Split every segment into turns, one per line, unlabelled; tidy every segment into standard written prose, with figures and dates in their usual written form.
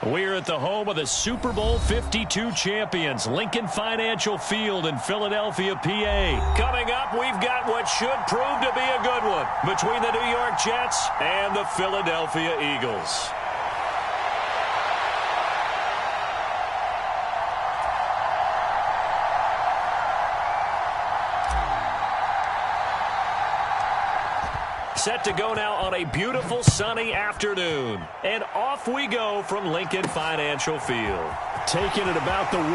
We're at the home of the Super Bowl 52 champions, Lincoln Financial Field in Philadelphia, PA. Coming up, we've got what should prove to be a good one between the New York Jets and the Philadelphia Eagles. Set to go now on a beautiful sunny afternoon. And off we go from Lincoln Financial Field. Taking it about the 1.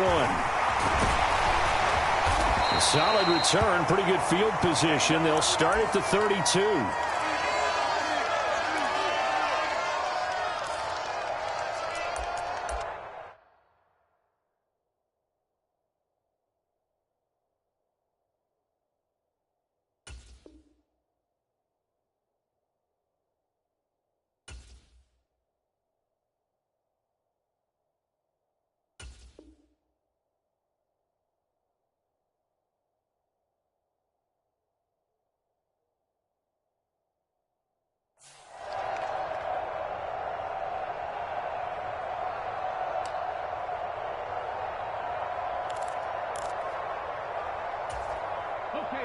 A solid return, pretty good field position. They'll start at the 32.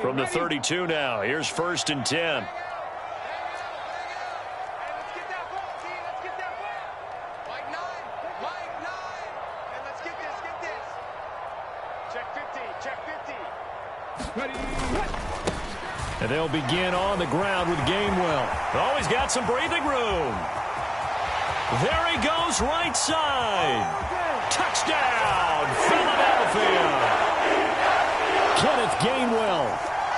From the 32 now, here's 1st and 10. And they'll begin on the ground with Gainwell. Oh, he's got some breathing room. There he goes, right side. Touchdown, Philadelphia. Kenneth Gainwell,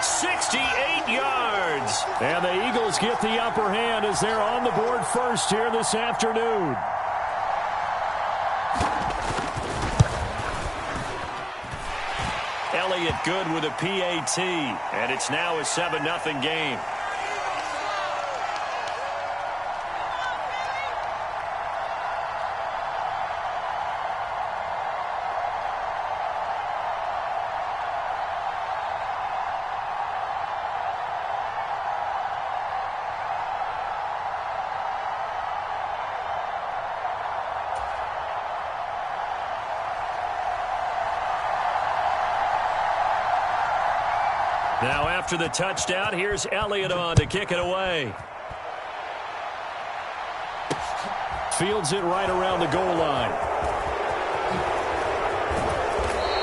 68 yards. And the Eagles get the upper hand as they're on the board first here this afternoon. Elliott good with a PAT, and it's now a 7-0 game. Now after the touchdown, here's Elliott on to kick it away. Fields it right around the goal line.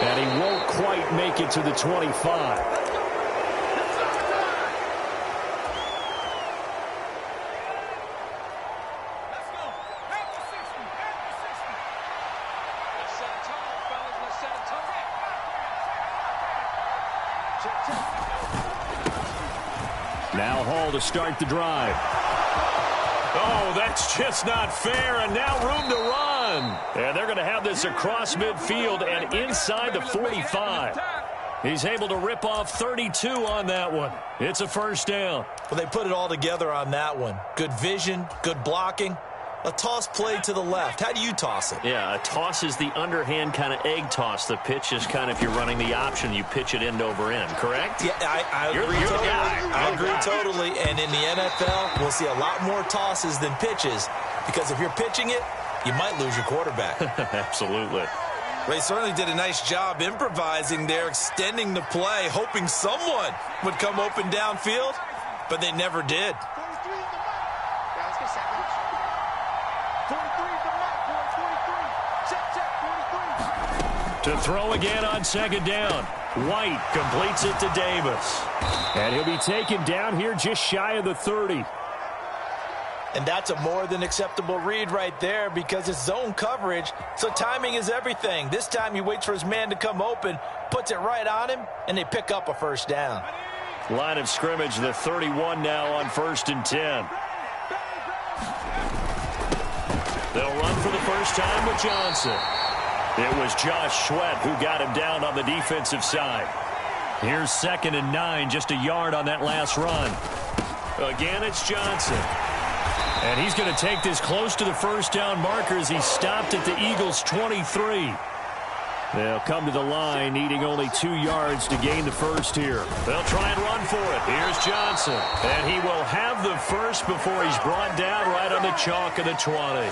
And he won't quite make it to the 25. Now Hall to start the drive. Oh, that's just not fair, and now room to run. And they're going to have this across midfield and inside the 45. He's able to rip off 32 on that one. It's a first down.
Well, they put it all together on that one. Good vision, good blocking. A toss play to the left. How do you toss it?
Yeah, a toss is the underhand kind of egg toss. The pitch is kind of if you're running the option, you pitch it end over end, correct?
Yeah, I agree totally. I agree totally. And in the NFL, we'll see a lot more tosses than pitches because if you're pitching it, you might lose your quarterback.
Absolutely.
They certainly did a nice job improvising there, extending the play, hoping someone would come open downfield, but they never did. To throw again on second down. White completes it to Davis.
And he'll be taken down here just shy of the 30.
And that's a more than acceptable read right there because it's zone coverage, so timing is everything. This time he waits for his man to come open, puts it right on him, and they pick up a first down.
Line of scrimmage, the 31 now on 1st and 10. They'll run for the first time with Johnson. It was Josh Sweat who got him down on the defensive side. Here's 2nd and 9, just a yard on that last run. Again, it's Johnson. And he's going to take this close to the first down marker as he stopped at the Eagles' 23. They'll come to the line, needing only 2 yards to gain the first here. They'll try and run for it. Here's Johnson. And he will have the first before he's brought down right on the chalk of the 20.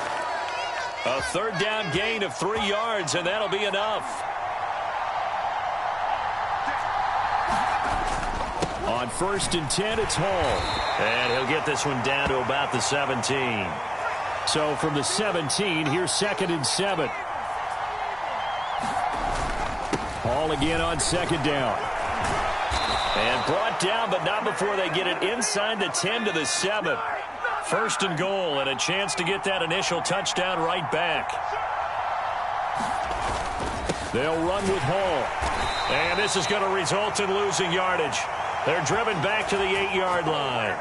A third down gain of 3 yards, and that'll be enough. On 1st and 10, it's Hall. And he'll get this one down to about the 17. So from the 17, here's 2nd and 7. Hall again on 2nd down. And brought down, but not before they get it inside the 10 to the 7. 1st and goal, and a chance to get that initial touchdown right back. They'll run with Hall. And this is going to result in losing yardage. They're driven back to the 8-yard line.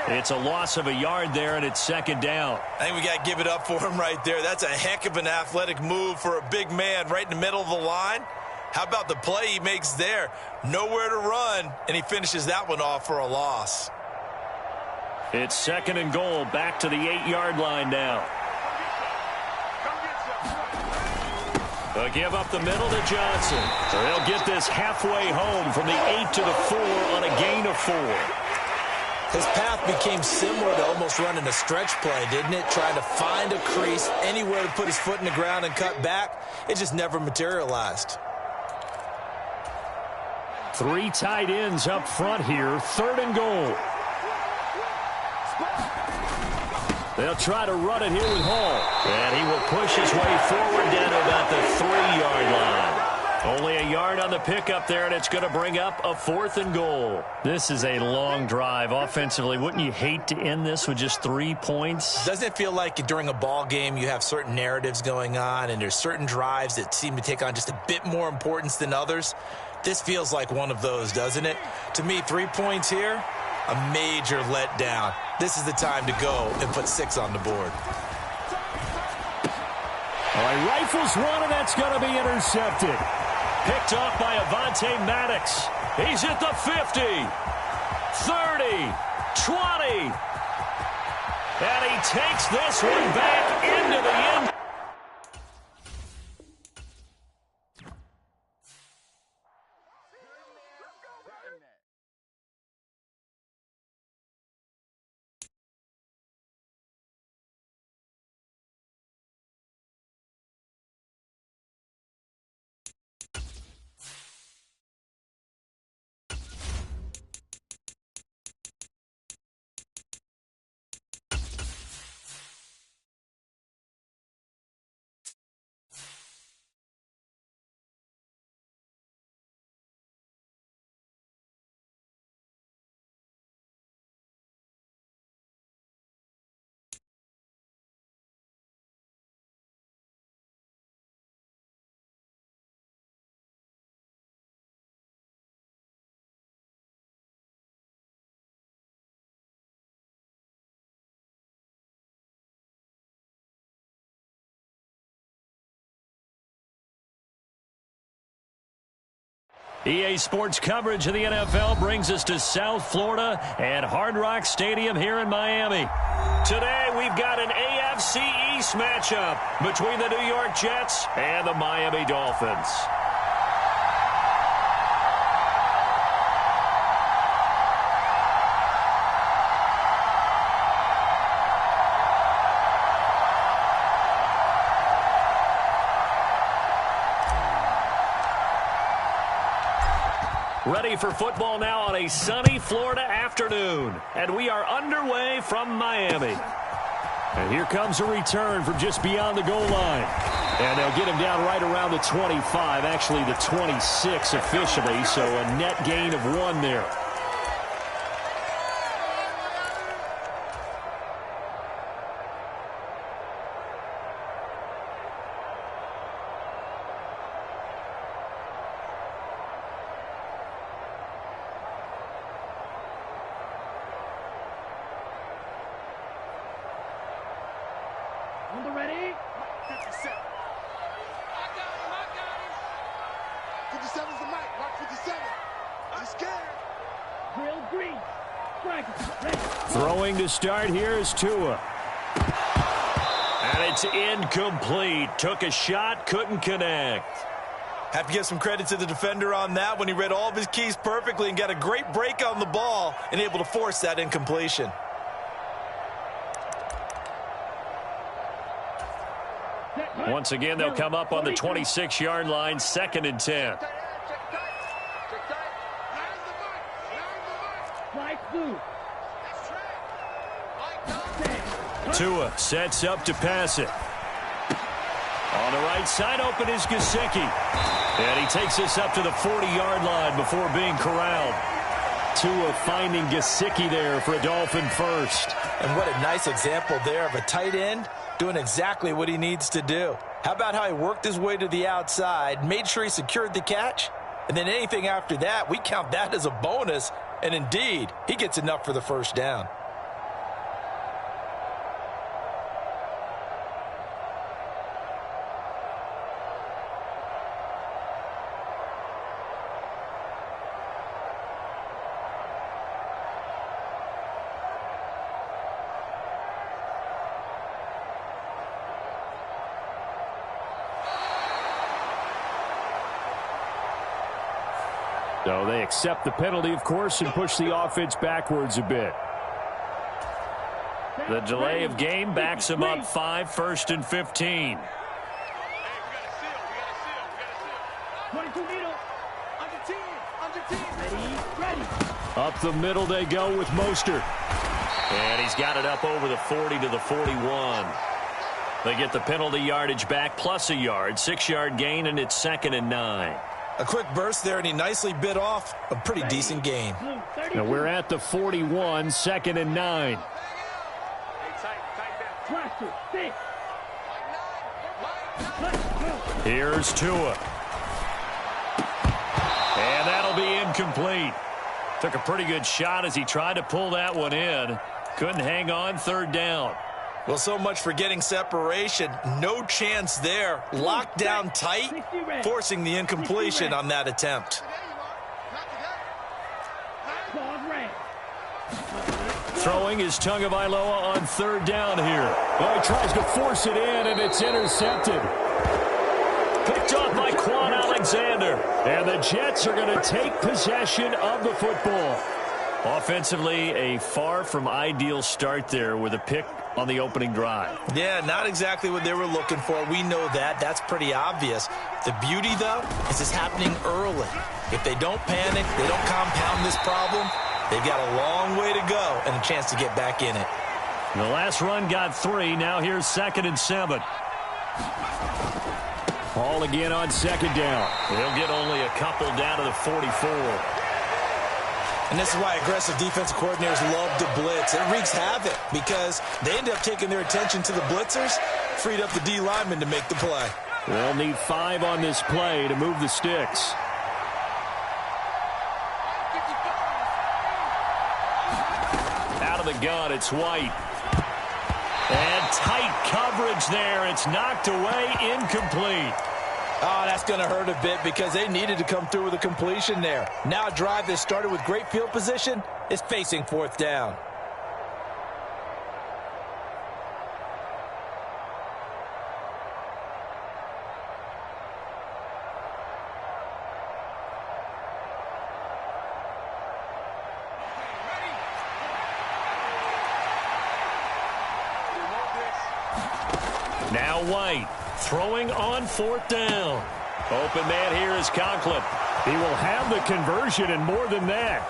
It's a loss of a yard there, and it's 2nd down.
I think we got to give it up for him right there. That's a heck of an athletic move for a big man right in the middle of the line. How about the play he makes there? Nowhere to run, and he finishes that one off for a loss.
It's 2nd and goal, back to the 8-yard line now. They'll give up the middle to Johnson. So they'll get this halfway home from the 8 to the 4 on a gain of 4.
His path became similar to almost running a stretch play, didn't it? Trying to find a crease, anywhere to put his foot in the ground and cut back. It just never materialized.
3 tight ends up front here, 3rd and goal. They'll try to run it here with Hall. And he will push his way forward down to about the 3-yard line. Only a yard on the pickup there, and it's going to bring up a 4th and goal. This is a long drive offensively. Wouldn't you hate to end this with just 3 points?
Doesn't it feel like during a ball game you have certain narratives going on, and there's certain drives that seem to take on just a bit more importance than others? This feels like one of those, doesn't it? To me, 3 points here, a major letdown. This is the time to go and put 6 on the board.
All right, rifles one, and that's going to be intercepted. Picked off by Avonte Maddox. He's at the 50, 30, 20. And he takes this one back into the end. EA Sports coverage of the NFL brings us to South Florida at Hard Rock Stadium here in Miami. Today we've got an AFC East matchup between the New York Jets and the Miami Dolphins. Ready for football now on a sunny Florida afternoon. And we are underway from Miami. And here comes a return from just beyond the goal line. And they'll get him down right around the 25, actually the 26 officially, so a net gain of 1 there.
Ready? 57. I got him. 57's the mic. Mark 57. I'm scared. Drill green. Strike.
Throwing to start here is Tua. And it's incomplete. Took a shot, couldn't connect.
Have to give some credit to the defender on that when he read all of his keys perfectly and got a great break on the ball and able to force that incompletion.
Once again, they'll come up on the 26-yard line, 2nd and 10. Tua sets up to pass it. On the right side, open is Gesicki. And he takes us up to the 40-yard line before being corralled. Tua finding Gesicki there for a Dolphin first.
And what a nice example there of a tight end doing exactly what he needs to do. How about how he worked his way to the outside, made sure he secured the catch, and then anything after that, we count that as a bonus. And indeed, he gets enough for the first down.
So they accept the penalty, of course, and push the offense backwards a bit. The delay of game backs them up 5, 1st and 15. Up the middle they go with Mostert. And he's got it up over the 40 to the 41. They get the penalty yardage back plus a yard, 6-yard gain, and it's 2nd and 9.
A quick burst there, and he nicely bit off a pretty decent gain.
Now we're at the 41, 2nd and 9. Here's Tua. And that'll be incomplete. Took a pretty good shot as he tried to pull that one in. Couldn't hang on, 3rd down.
Well, so much for getting separation. No chance there. Locked down tight, forcing the incompletion on that attempt.
Throwing is Tagovailoa on 3rd down here. Well, he tries to force it in, and it's intercepted. Picked off by Quan Alexander. And the Jets are going to take possession of the football. Offensively, a far from ideal start there with a pick on the opening drive.
Yeah, not exactly what they were looking for. We know that. That's pretty obvious. The beauty, though, is it's happening early. If they don't panic, they don't compound this problem, they've got a long way to go and a chance to get back in it.
The last run got 3. Now here's 2nd and 7. Ball again on 2nd down. They'll get only a couple down to the 44.
And this is why aggressive defensive coordinators love to blitz. It wreaks havoc because they end up taking their attention to the blitzers, freed up the D lineman to make the play.
They'll need 5 on this play to move the sticks. Out of the gun, it's White. And tight coverage there. It's knocked away, incomplete.
Oh, that's going to hurt a bit because they needed to come through with a completion there. Now a drive that started with great field position is facing 4th down.
Now White. Throwing on 4th down. Open man here is Conklin. He will have the conversion and more than that.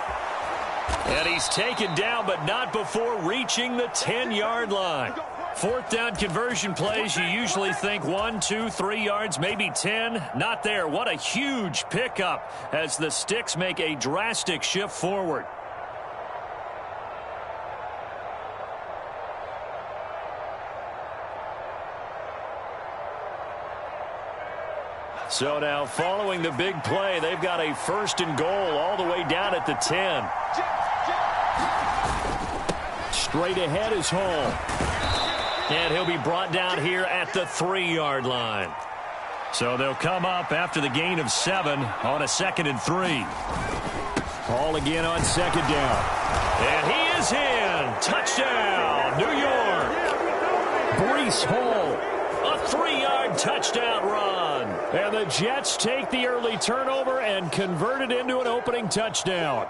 And he's taken down, but not before reaching the 10-yard line. 4th down conversion plays, you usually think 1, 2, 3 yards, maybe 10. Not there. What a huge pickup as the sticks make a drastic shift forward. So now following the big play, they've got a 1st and goal all the way down at the 10. Straight ahead is Hall. And he'll be brought down here at the 3-yard line. So they'll come up after the gain of 7 on a 2nd and 3. Hall again on 2nd down. And he is in. Touchdown, New York. Breece Hall, a 3-yard touchdown run. And the Jets take the early turnover and convert it into an opening touchdown.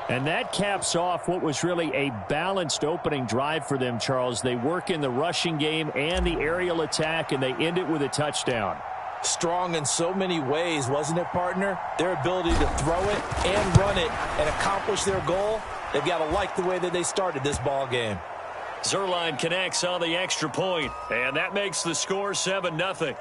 And that caps off what was really a balanced opening drive for them, Charles. They work in the rushing game and the aerial attack, and they end it with a touchdown.
Strong in so many ways, wasn't it, partner? Their ability to throw it and run it and accomplish their goal, they've got to like the way that they started this ball game.
Zerline connects on the extra point, and that makes the score 7-0.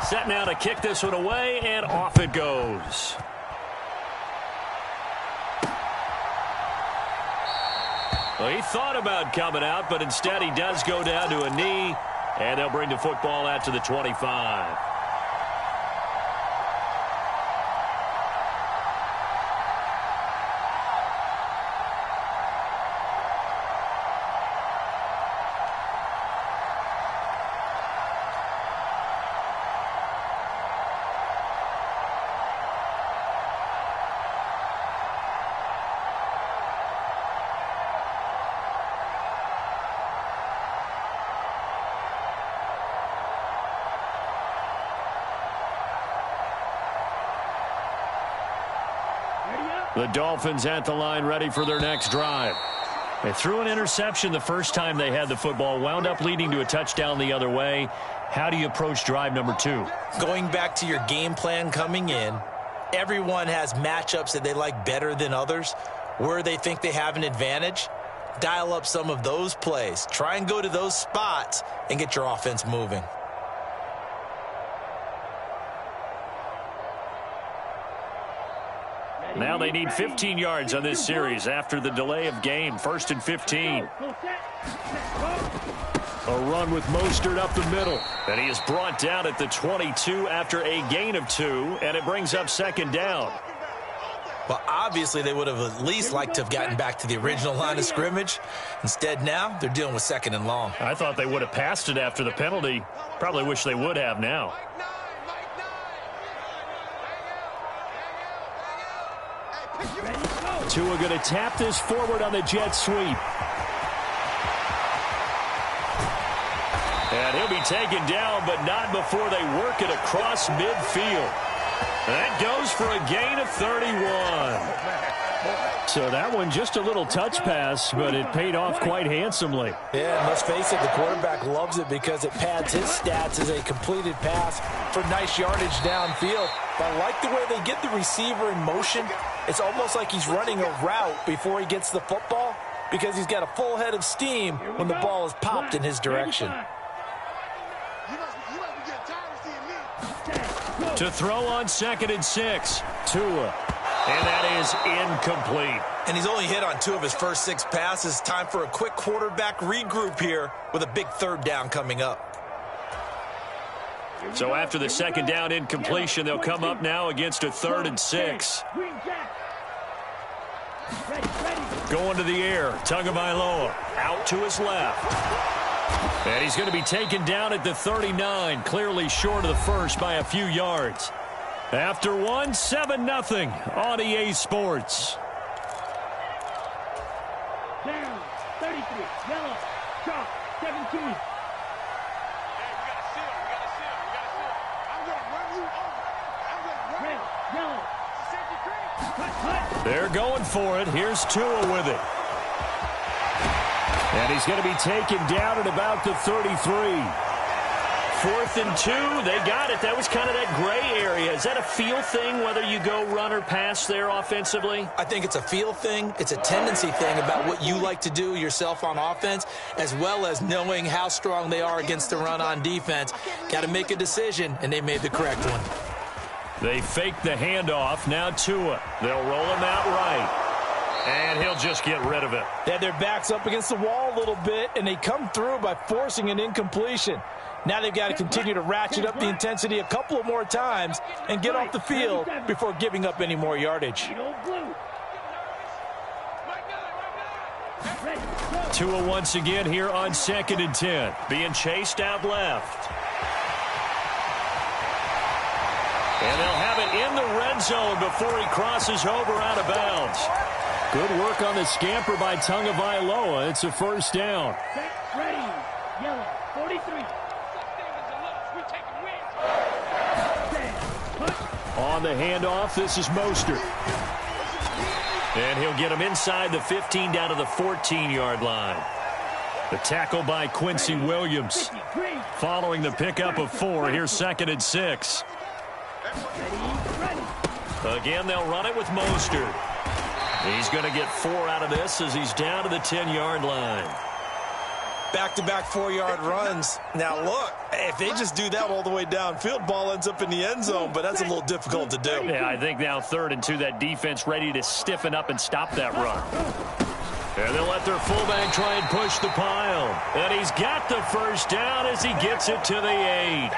Set now to kick this one away, and off it goes. Well, he thought about coming out, but instead he does go down to a knee, and they'll bring the football out to the 25. The Dolphins at the line ready for their next drive. They threw an interception the first time they had the football, wound up leading to a touchdown the other way. How do you approach drive number 2?
Going back to your game plan coming in, everyone has matchups that they like better than others. Where they think they have an advantage, dial up some of those plays. Try and go to those spots and get your offense moving.
Now they need 15 yards on this series after the delay of game. 1st and 15. A run with Mostert up the middle. And he is brought down at the 22 after a gain of 2, and it brings up 2nd down.
Well, obviously they would have at least liked to have gotten back to the original line of scrimmage. Instead now they're dealing with 2nd and long.
I thought they would have passed it after the penalty. Probably wish they would have now. Tua going to tap this forward on the jet sweep. And he'll be taken down, but not before they work it across midfield. That goes for a gain of 31. So that one just a little touch pass, but it paid off quite handsomely.
Yeah, and let's face it, the quarterback loves it because it pads his stats as a completed pass for nice yardage downfield. But I like the way they get the receiver in motion. It's almost like he's running a route before he gets the football because he's got a full head of steam when the ball is popped in his direction.
To throw on 2nd and 6. Tua. And that is incomplete.
And he's only hit on 2 of his first 6 passes. Time for a quick quarterback regroup here with a big 3rd down coming up.
So after the 2nd down incompletion, they'll come up now against a 3rd and 6. Going to the air. Tagovailoa out to his left. And he's going to be taken down at the 39, clearly short of the first by a few yards. After 1, 7-0 on EA Sports.
Down, 33, yellow, chalk, 17.
They're going for it. Here's Tua with it. And he's going to be taken down at about the 33. 4th and 2. They got it. That was kind of that gray area. Is that a feel thing, whether you go run or pass there offensively?
I think it's a feel thing. It's a tendency thing about what you like to do yourself on offense, as well as knowing how strong they are against the run on defense. Got to make a decision, and they made the correct one.
They fake the handoff. Now Tua. They'll roll him out right. And he'll just get rid of it.
They had their backs up against the wall a little bit, and they come through by forcing an incompletion. Now they've got to continue to ratchet up the intensity a couple of more times and get off the field before giving up any more yardage.
Tua once again here on 2nd and 10. Being chased out left. And they'll have it in end zone before he crosses over out of bounds. Good work on the scamper by Tagovailoa. It's a first down.
Set, ready. Yellow, 43.
On the handoff, this is Mostert. And he'll get him inside the 15 down to the 14-yard line. The tackle by Quincy Williams. Following the pickup of 4, here's 2nd and 6. Again, they'll run it with Mostert. He's going to get 4 out of this as he's down to the 10-yard line.
Back-to-back 4-yard runs. Now, look, if they just do that all the way downfield, ball ends up in the end zone, but that's a little difficult to do.
Yeah, I think now 3rd and 2, that defense ready to stiffen up and stop that run. And they'll let their fullback try and push the pile. And he's got the first down as he gets it to the 8.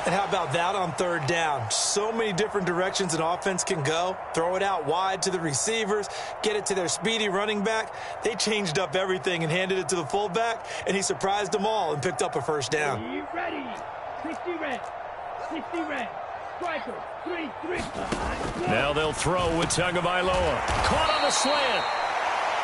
And how about that on 3rd down? So many different directions an offense can go. Throw it out wide to the receivers, get it to their speedy running back. They changed up everything and handed it to the fullback, and he surprised them all and picked up a first down.
Ready. 60 red. 60 red. Striker. 3.
Now they'll throw with Tagovailoa. Caught on the slant.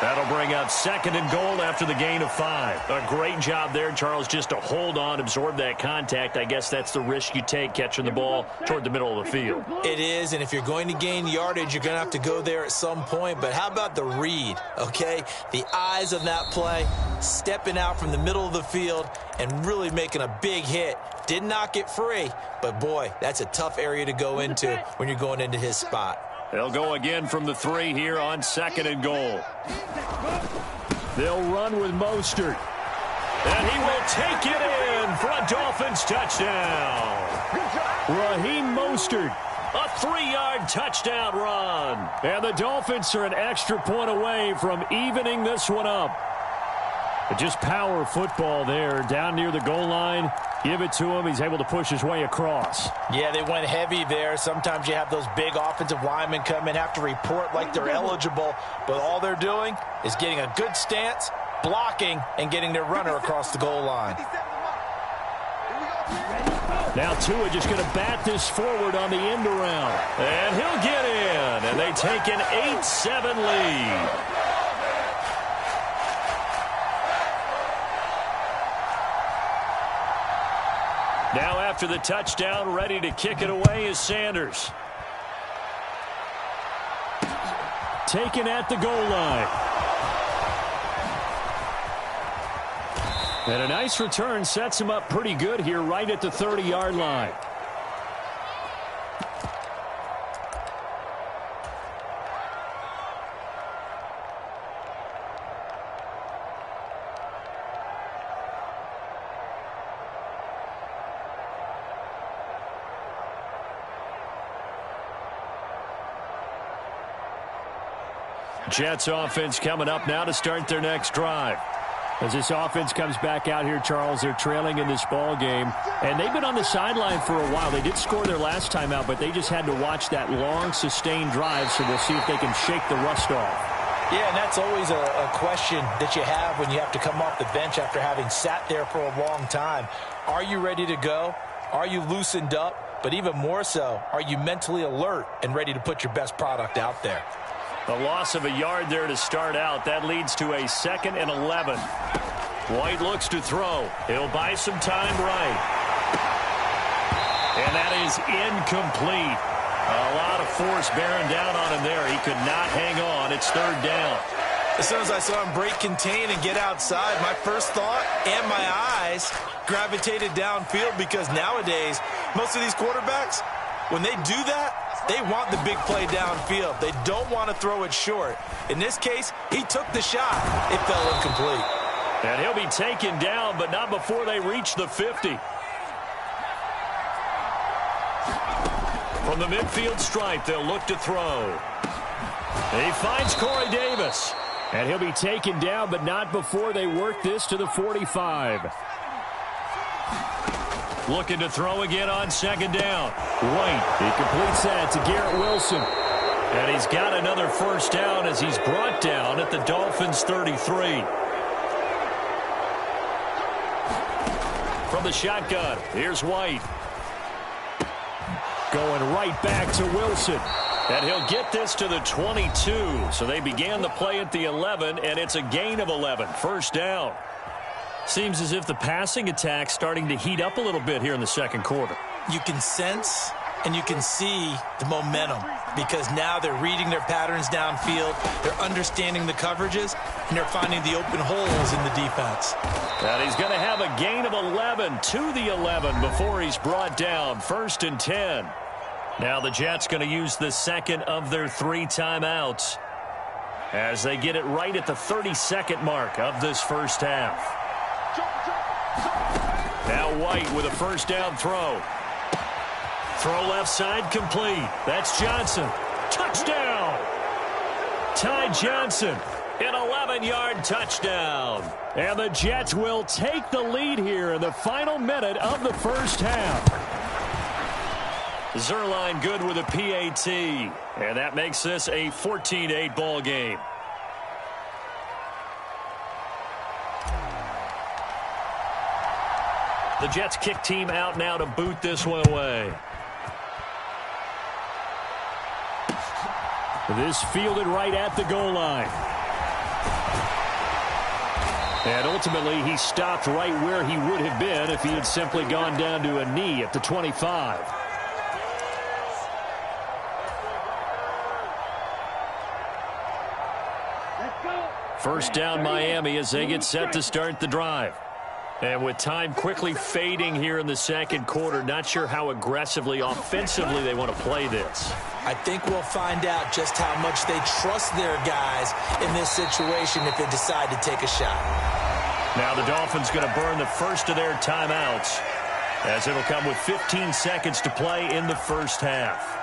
That'll bring up 2nd and goal after the gain of 5. A great job there, Charles, just to hold on, absorb that contact. I guess that's the risk you take catching the ball toward the middle of the field.
It is, and if you're going to gain yardage, you're going to have to go there at some point. But how about the read, okay? The eyes on that play, stepping out from the middle of the field and really making a big hit. Did not get free, but boy, that's a tough area to go into when you're going into his spot.
They'll go again from the 3 here on 2nd and goal. They'll run with Mostert. And he will take it in for a Dolphins touchdown. Raheem Mostert, a 3-yard touchdown run. And the Dolphins are an extra point away from evening this one up. But just power football there down near the goal line. Give it to him. He's able to push his way across.
Yeah, they went heavy there. Sometimes you have those big offensive linemen come in, have to report like they're eligible, but all they're doing is getting a good stance, blocking, and getting their runner across the goal line.
Now Tua just going to bat this forward on the end around. And he'll get in. And they take an 8-7 lead. Now after the touchdown, ready to kick it away is Sanders. Taken at the goal line. And a nice return sets him up pretty good here right at the 30-yard line. Jets offense coming up now to start their next drive. As this offense comes back out here, Charles, they're trailing in this ball game. And they've been on the sideline for a while. They did score their last time out, but they just had to watch that long, sustained drive, so we'll see if they can shake the rust off.
Yeah, and that's always a question that you have when you have to come off the bench after having sat there for a long time. Are you ready to go? Are you loosened up? But even more so, are you mentally alert and ready to put your best product out there?
A loss of a yard there to start out. That leads to a 2nd and 11. White looks to throw. He'll buy some time right. And that is incomplete. A lot of force bearing down on him there. He could not hang on. It's 3rd down.
As soon as I saw him break contain and get outside, my first thought and my eyes gravitated downfield, because nowadays, most of these quarterbacks, when they do that, they want the big play downfield. They don't want to throw it short. In this case, he took the shot. It fell incomplete.
And he'll be taken down, but not before they reach the 50. From the midfield stripe, they'll look to throw. He finds Corey Davis. And he'll be taken down, but not before they work this to the 45. Looking to throw again on 2nd down. White, he completes that to Garrett Wilson. And he's got another first down as he's brought down at the Dolphins' 33. From the shotgun, here's White. Going right back to Wilson. And he'll get this to the 22. So they began the play at the 11, and it's a gain of 11. First down. Seems as if the passing attack's starting to heat up a little bit here in the second quarter.
You can sense and you can see the momentum because now they're reading their patterns downfield, they're understanding the coverages, and they're finding the open holes in the defense.
And he's going to have a gain of 11 to the 11 before he's brought down. 1st and 10. Now the Jets going to use the second of their 3 timeouts as they get it right at the 30-second mark of this first half. Now White with a first down throw. Throw left side complete. That's Johnson. Touchdown! Ty Johnson, an 11-yard touchdown. And the Jets will take the lead here in the final minute of the first half. Zerline good with a PAT. And that makes this a 14-8 ball game. The Jets kick team out now to boot this one away. This fielded right at the goal line. And ultimately, he stopped right where he would have been if he had simply gone down to a knee at the 25. First down, Miami, as they get set to start the drive. And with time quickly fading here in the second quarter, not sure how aggressively, offensively they want to play this.
I think we'll find out just how much they trust their guys in this situation if they decide to take a shot.
Now the Dolphins going to burn the first of their timeouts as it'll come with 15 seconds to play in the first half.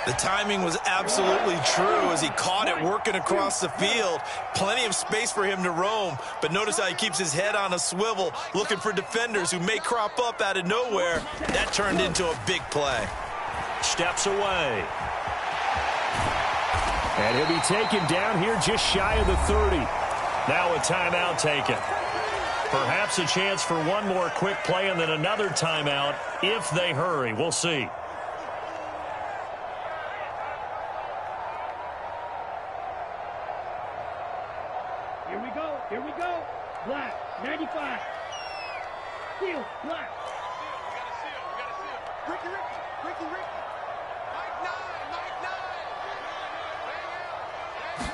The timing was absolutely true as he caught it working across the field. Plenty of space for him to roam, but notice how he keeps his head on a swivel looking for defenders who may crop up out of nowhere. That turned into a big play.
Steps away. And he'll be taken down here just shy of the 30. Now a timeout taken. Perhaps a chance for one more quick play and then another timeout if they hurry. We'll see.
Here we go. Black, 95. Seal, black. We got a seal. Ricky. Mike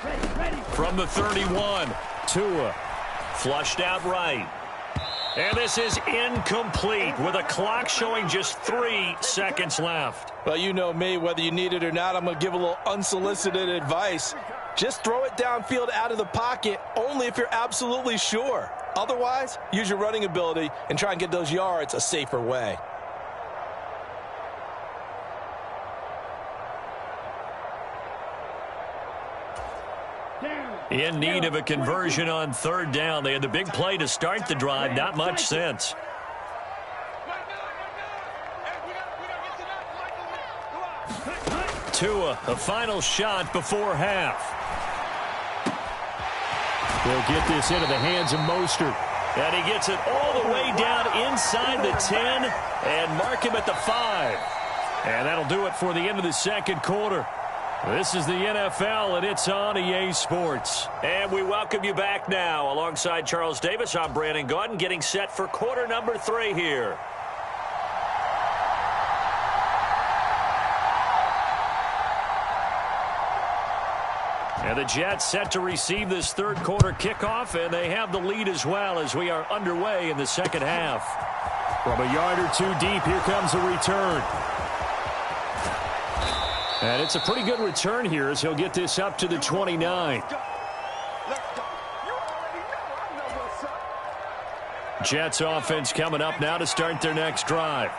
9. Ready.
From the 31, Tua flushed out right. And this is incomplete with a clock showing just 3 seconds left.
Well, you know me, whether you need it or not, I'm going to give a little unsolicited advice. Just throw it downfield out of the pocket only if you're absolutely sure. Otherwise, use your running ability and try and get those yards a safer way.
In need of a conversion on third down. They had the big play to start the drive. Not much sense. Tua, a final shot before half. They'll get this into the hands of Mostert. And he gets it all the way down inside the 10 and mark him at the 5. And that'll do it for the end of the second quarter. This is the NFL, and it's on EA Sports. And we welcome you back now. Alongside Charles Davis, I'm Brandon Gaudin, getting set for quarter number 3 here. And the Jets set to receive this third quarter kickoff, and they have the lead as well as we are underway in the second half. From a yard or two deep, here comes a return. And it's a pretty good return here as he'll get this up to the 29. Jets offense coming up now to start their next drive.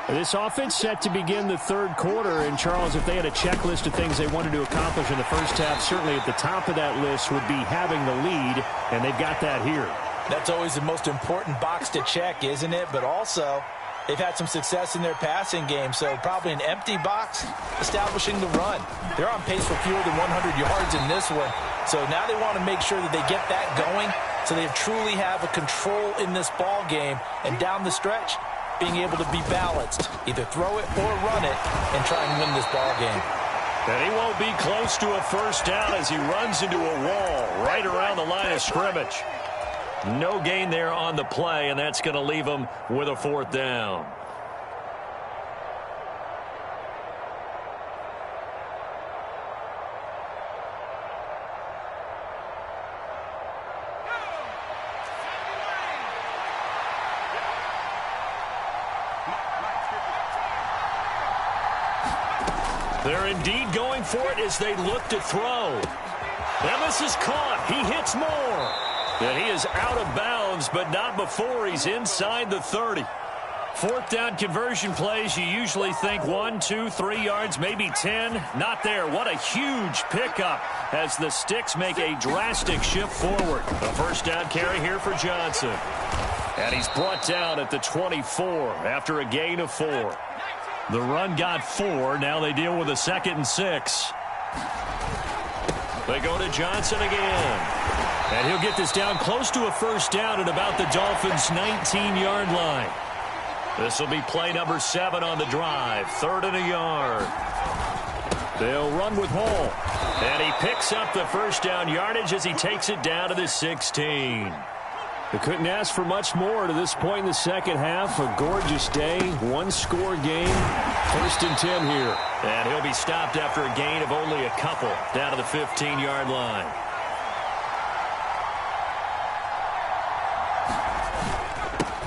This offense set to begin the third quarter. And, Charles, if they had a checklist of things they wanted to accomplish in the first half, certainly at the top of that list would be having the lead, and they've got that here.
That's always the most important box to check, isn't it? But also, they've had some success in their passing game, so probably an empty box establishing the run. They're on pace for fewer than 100 yards in this one, so now they want to make sure that they get that going so they truly have a control in this ball game. And down the stretch, being able to be balanced, either throw it or run it, and try and win this ball game.
And he won't be close to a first down as he runs into a wall right around the line of scrimmage. No gain there on the play, and that's going to leave him with a fourth down. They're indeed going for it as they look to throw. And this is caught. He hits more. And he is out of bounds, but not before he's inside the 30. Fourth down conversion plays, you usually think 1, 2, 3 yards, maybe 10. Not there. What a huge pickup as the Sticks make a drastic shift forward. A first down carry here for Johnson. And he's brought down at the 24 after a gain of 4. The run got 4. Now they deal with a 2nd and 6. They go to Johnson again. And he'll get this down close to a first down at about the Dolphins' 19-yard line. This will be play number 7 on the drive. 3rd and a yard. They'll run with Hall. And he picks up the first down yardage as he takes it down to the 16. They couldn't ask for much more to this point in the second half. A gorgeous day, one-score game. 1st and 10 here. And he'll be stopped after a gain of only a couple down to the 15-yard line.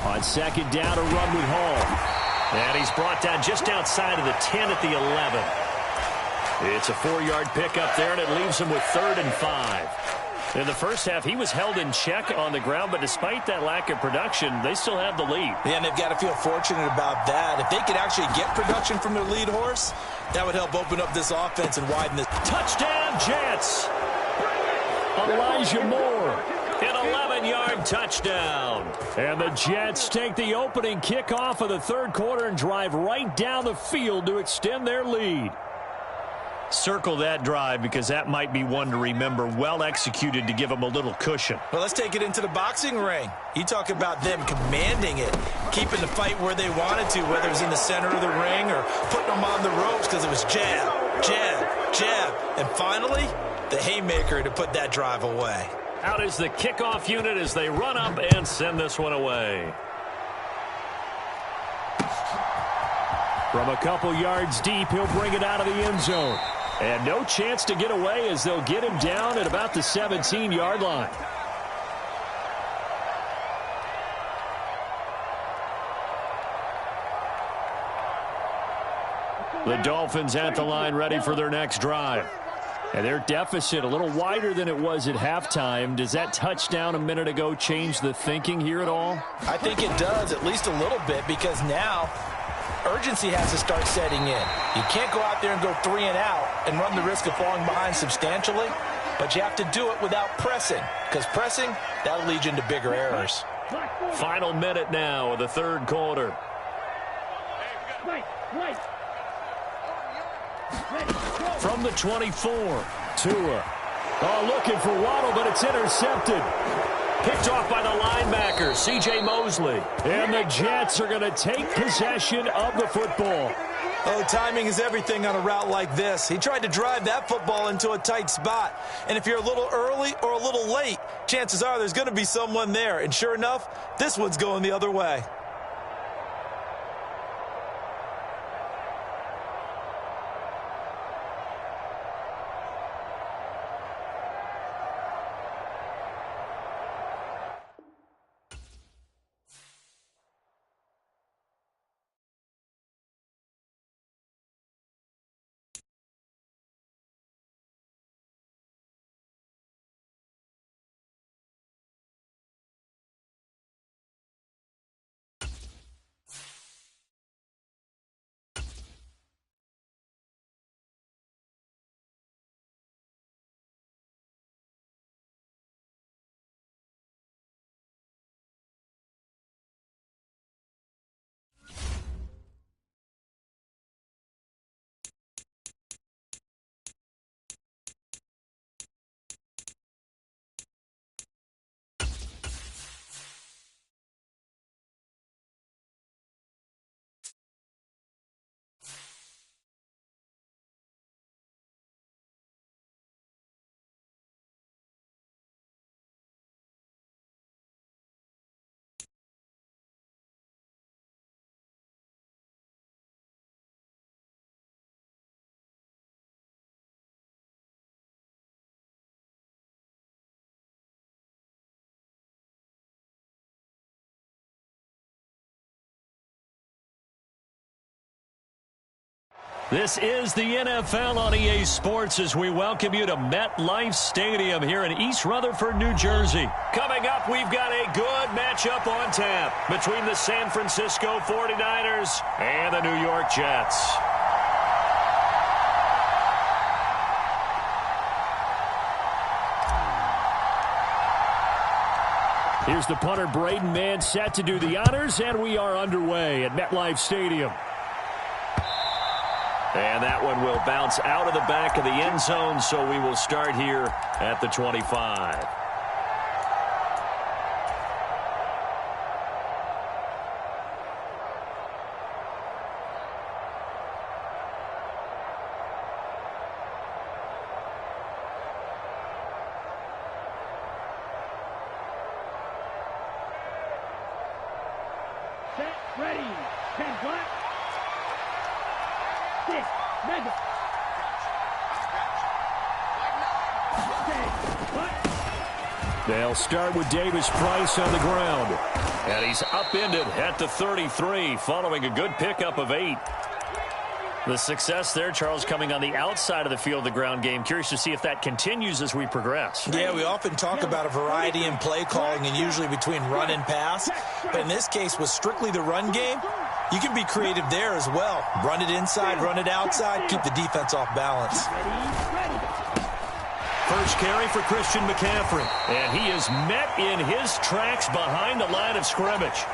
On 2nd down, a run with Hall. And he's brought down just outside of the 10 at the 11. It's a 4-yard pickup there, and it leaves him with 3rd and 5. In the first half, he was held in check on the ground, but despite that lack of production, they still have the lead.
Yeah, and they've got to feel fortunate about that. If they could actually get production from their lead horse, that would help open up this offense and widen this.
Touchdown, Jets! Elijah Moore, an 11-yard touchdown. And the Jets take the opening kickoff of the 3rd quarter and drive right down the field to extend their lead. Circle that drive because that might be one to remember. Well executed to give them a little cushion.
Well, let's take it into the boxing ring. You talk about them commanding it, keeping the fight where they wanted to, whether it was in the center of the ring or putting them on the ropes because it was jab, jab, jab. And finally, the haymaker to put that drive away.
Out is the kickoff unit as they run up and send this one away. From a couple yards deep, he'll bring it out of the end zone. And no chance to get away as they'll get him down at about the 17-yard line. The Dolphins at the line ready for their next drive. And their deficit a little wider than it was at halftime. Does that touchdown a minute ago change the thinking here at all?
I think it does, at least a little bit, because now urgency has to start setting in. You can't go out there and go 3 and out and run the risk of falling behind substantially, but you have to do it without pressing, because pressing, that'll lead you into bigger errors.
Final minute now of the 3rd quarter. From the 24, Tua. Oh, looking for Waddle, but it's intercepted. Picked off by the linebacker, C.J. Mosley. And the Jets are going to take possession of the football.
Oh, timing is everything on a route like this. He tried to drive that football into a tight spot. And if you're a little early or a little late, chances are there's going to be someone there. And sure enough, this one's going the other way.
This is the NFL on EA Sports as we welcome you to MetLife Stadium here in East Rutherford, New Jersey. Coming up, we've got a good matchup on tap between the San Francisco 49ers and the New York Jets. Here's the punter, Braden Mann, set to do the honors, and we are underway at MetLife Stadium. And that one will bounce out of the back of the end zone, so we will start here at the 25.
Set, ready, 10 black. 6, mega. 10, black.
They'll start with Davis Price on the ground. And he's upended at the 33 following a good pickup of 8. The success there, Charles, coming on the outside of the field, the ground game. Curious to see if that continues as we progress.
Yeah, we often talk about a variety in play calling and usually between run and pass. But in this case, with strictly the run game, you can be creative there as well. Run it inside, run it outside, keep the defense off balance.
First carry for Christian McCaffrey. And he is met in his tracks behind the line of scrimmage.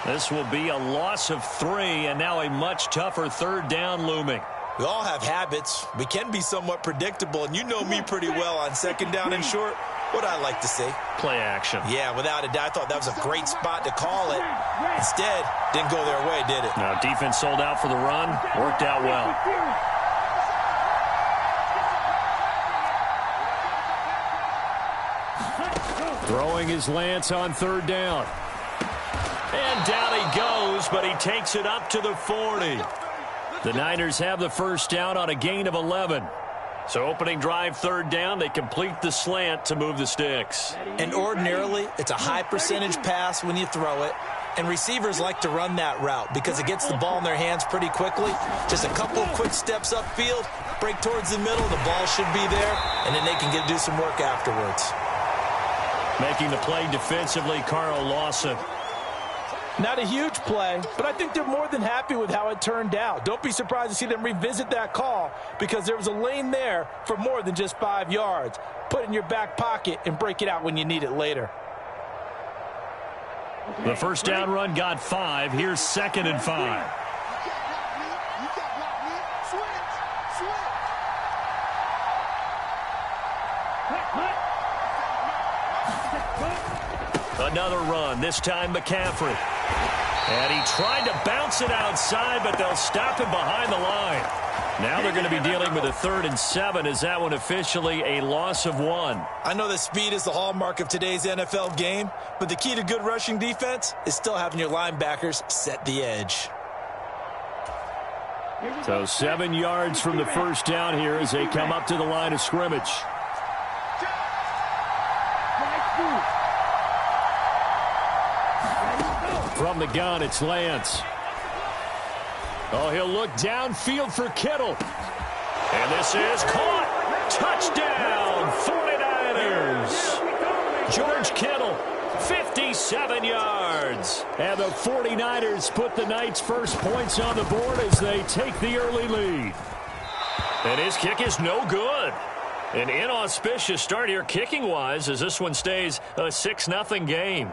This will be a loss of 3, and now a much tougher third down looming.
We all have habits. We can be somewhat predictable, and you know me pretty well on second down and short. What I like to say?
Play action.
Yeah, without a doubt. I thought that was a great spot to call it. Instead, didn't go their way, did it?
Now, defense sold out for the run. Worked out well. Throwing his Lance on third down. And down he goes, but he takes it up to the 40. The Niners have the first down on a gain of 11. So opening drive, third down, they complete the slant to move the sticks.
And ordinarily, it's a high percentage pass when you throw it. And receivers like to run that route because it gets the ball in their hands pretty quickly. Just a couple of quick steps upfield, break towards the middle, the ball should be there, and then they can do some work afterwards.
Making the play defensively, Carl Lawson.
Not a huge play, but I think they're more than happy with how it turned out. Don't be surprised to see them revisit that call because there was a lane there for more than just 5 yards. Put it in your back pocket and break it out when you need it later.
The first down run got 5. Here's 2nd and 5. Another run, this time McCaffrey. And he tried to bounce it outside, but they'll stop him behind the line. Now they're going to be dealing with a 3rd and 7. Is that one officially a loss of 1?
I know that speed is the hallmark of today's NFL game, but the key to good rushing defense is still having your linebackers set the edge.
So 7 yards from the first down here as they come up to the line of scrimmage. From the gun, it's Lance. Oh, he'll look downfield for Kittle. And this is caught. Touchdown, 49ers. George Kittle, 57 yards. And the 49ers put the Knights' first points on the board as they take the early lead. And his kick is no good. An inauspicious start here kicking-wise as this one stays a 6-0 game.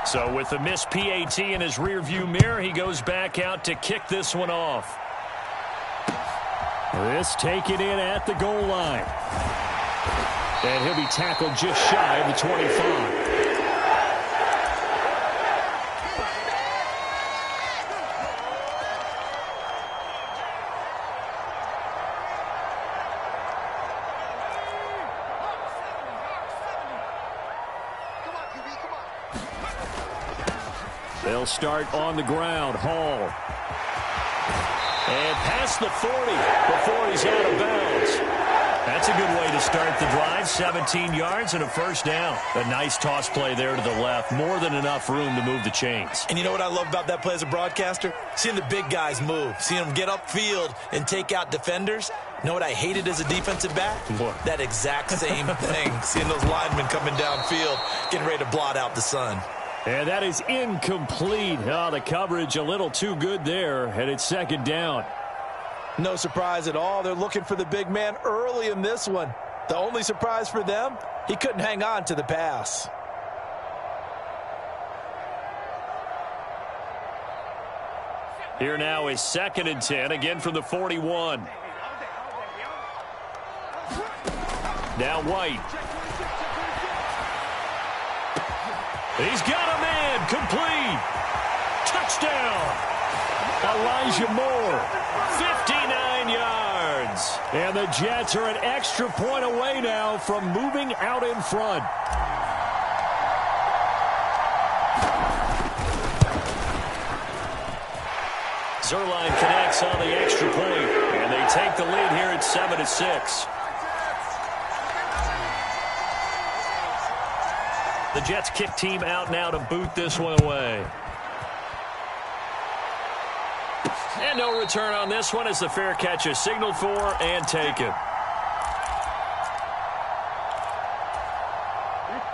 So with the missed PAT in his rearview mirror, he goes back out to kick this one off. This taken in at the goal line. And he'll be tackled just shy of the 25. They'll start on the ground. Hall. And past the 40 before he's out of bounds. That's a good way to start the drive. 17 yards and a first down. A nice toss play there to the left. More than enough room to move the chains.
And you know what I love about that play as a broadcaster? Seeing the big guys move. Seeing them get upfield and take out defenders. You know what I hated as a defensive back?
What?
That exact same thing. Seeing those linemen coming downfield, getting ready to blot out the sun.
And that is incomplete. Oh, the coverage a little too good there, and it's second down.
No surprise at all. They're looking for the big man early in this one. The only surprise for them, he couldn't hang on to the pass.
Here now is 2nd and 10, again from the 41. Now White. He's got a man, complete. Touchdown. Elijah Moore, 59 yards. And the Jets are an extra point away now from moving out in front. Zerline connects on the extra point, and they take the lead here at 7-6. The Jets kick team out now to boot this one away. And no return on this one as the fair catch is signaled for and taken.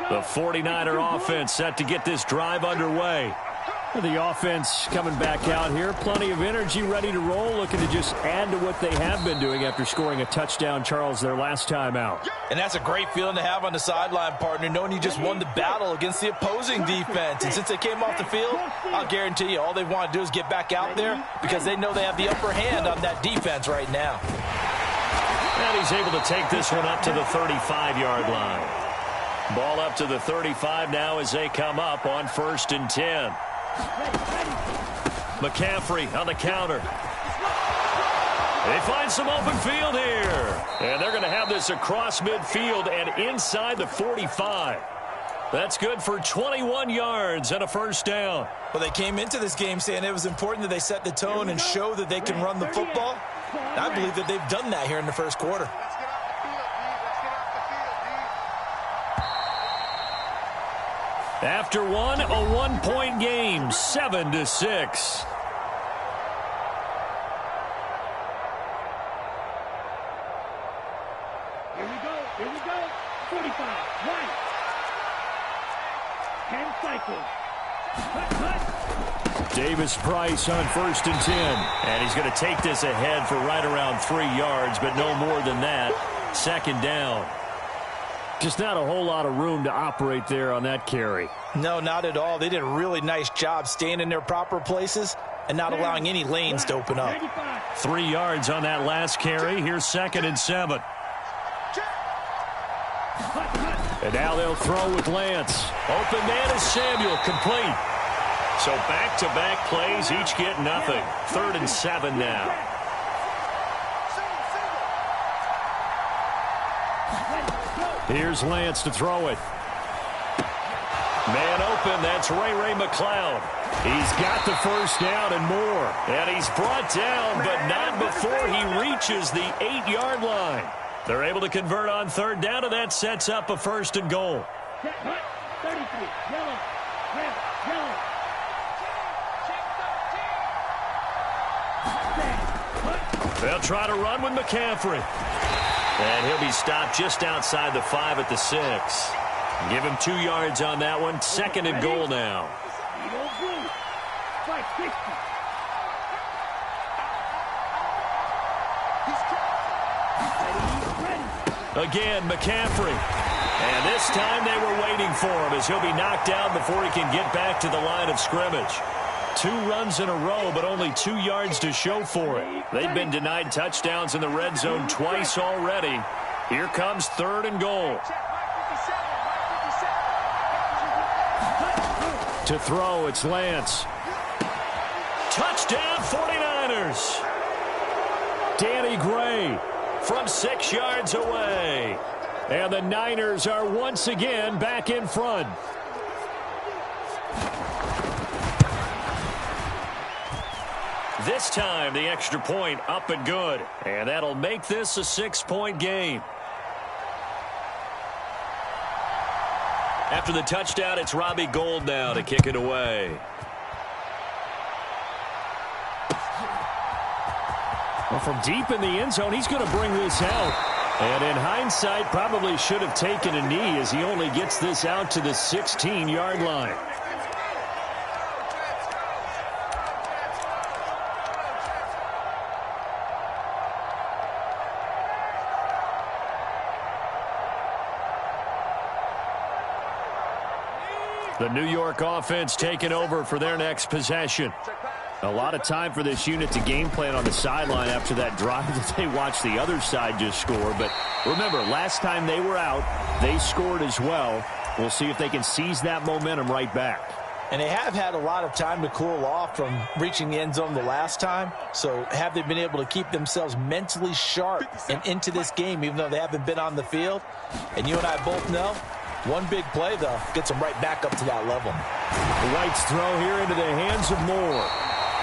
The 49er offense set to get this drive underway. The offense coming back out here. Plenty of energy, ready to roll, looking to just add to what they have been doing after scoring a touchdown, Charles, their last time out.
And that's a great feeling to have on the sideline, partner, knowing you just won the battle against the opposing defense. And since they came off the field, I'll guarantee you all they want to do is get back out there because they know they have the upper hand on that defense right now.
And he's able to take this one up to the 35-yard line. Ball up to the 35 now as they come up on 1st and 10. McCaffrey on the counter. They find some open field here. And they're going to have this across midfield and inside the 45. That's good for 21 yards and a first down.
Well, they came into this game saying it was important that they set the tone and show that they can run the football. And I believe that they've done that here in the first quarter.
After one, a 1-point game, 7-6.
Here we go. 45, right. 10 cycles. Cut.
Davis Price on 1st and 10. And he's going to take this ahead for right around 3 yards, but no more than that. 2nd down. Just not a whole lot of room to operate there on that carry.
No, not at all. They did a really nice job staying in their proper places and not allowing any lanes to open up.
3 yards on that last carry. Here's 2nd and 7. And now they'll throw with Lance. Open man is Samuel, complete. So back-to-back plays, each get nothing. 3rd and 7 now. Here's Lance to throw it. Man open, that's Ray McLeod. He's got the first down and more. And he's brought down, but not before he reaches the 8-yard line. They're able to convert on 3rd down, and that sets up a 1st and goal.
33, yellow, red, yellow.
They'll try to run with McCaffrey. And he'll be stopped just outside the 5 at the 6. Give him 2 yards on that one. 2nd and goal now. Again, McCaffrey. And this time they were waiting for him as he'll be knocked down before he can get back to the line of scrimmage. 2 runs in a row, but only 2 yards to show for it. They've been denied touchdowns in the red zone twice already. Here comes 3rd and goal. To throw, it's Lance. Touchdown, 49ers. Danny Gray from 6 yards away. And the Niners are once again back in front. This time, the extra point up and good. And that'll make this a 6-point game. After the touchdown, it's Robbie Gould now to kick it away. Well, from deep in the end zone, he's going to bring this out. And in hindsight, probably should have taken a knee as he only gets this out to the 16-yard line. The New York offense taking over for their next possession. A lot of time for this unit to game plan on the sideline after that drive that they watched the other side just score. But remember, last time they were out, they scored as well. We'll see if they can seize that momentum right back.
And they have had a lot of time to cool off from reaching the end zone the last time. So have they been able to keep themselves mentally sharp and into this game, even though they haven't been on the field? And you and I both know, one big play, though, gets them right back up to that level.
White's throw here into the hands of Moore.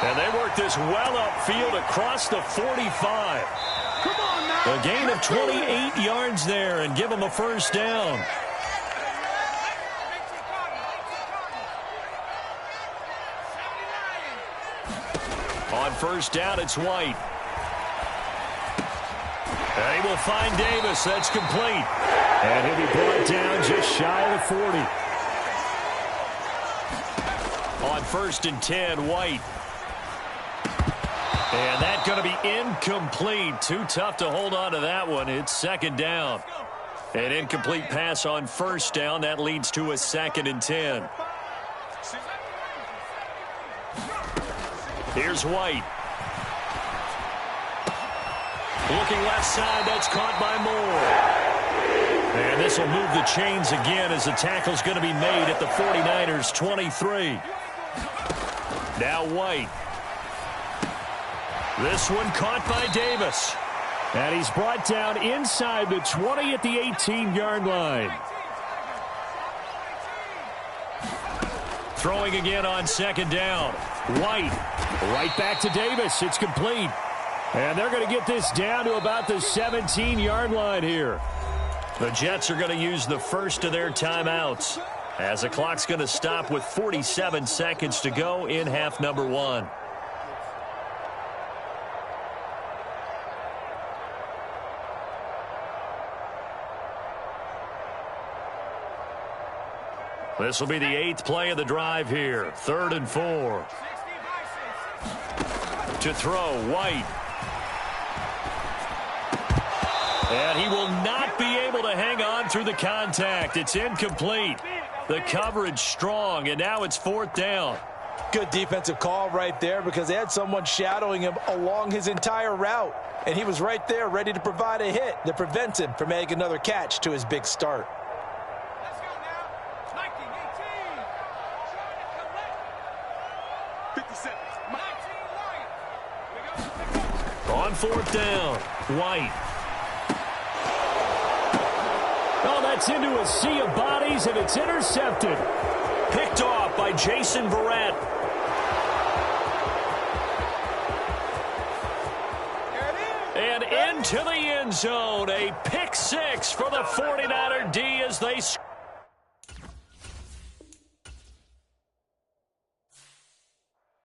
And they work this well upfield across the 45.
Come on now.
A gain of 28 yards there and give them a first down. On first down, it's White. And he will find Davis. That's complete. And he'll be brought down just shy of the 40. On 1st and 10, White. And that's going to be incomplete. Too tough to hold on to that one. It's 2nd down. An incomplete pass on 1st down. That leads to a 2nd and 10. Here's White. Looking left side, that's caught by Moore. And this will move the chains again as the tackle's going to be made at the 49ers' 23. Now White. This one caught by Davis. And he's brought down inside the 20 at the 18-yard line. Throwing again on 2nd down. White. Right back to Davis. It's complete. And they're going to get this down to about the 17-yard line here. The Jets are going to use the first of their timeouts as the clock's going to stop with 47 seconds to go in half number 1. This will be the 8th play of the drive here. 3rd and 4. To throw, White. And he will not be able to hang on through the contact. It's incomplete. The coverage strong, and now it's 4th down.
Good defensive call right there because they had someone shadowing him along his entire route. And he was right there ready to provide a hit that prevents him from making another catch to his big start.
Let's go now. 19, 18. 57. 19,
On 4th down, White. Oh, that's into a sea of bodies, and it's intercepted. Picked off by Jason Verrett. And into the end zone. A pick 6 for the 49er D as they score.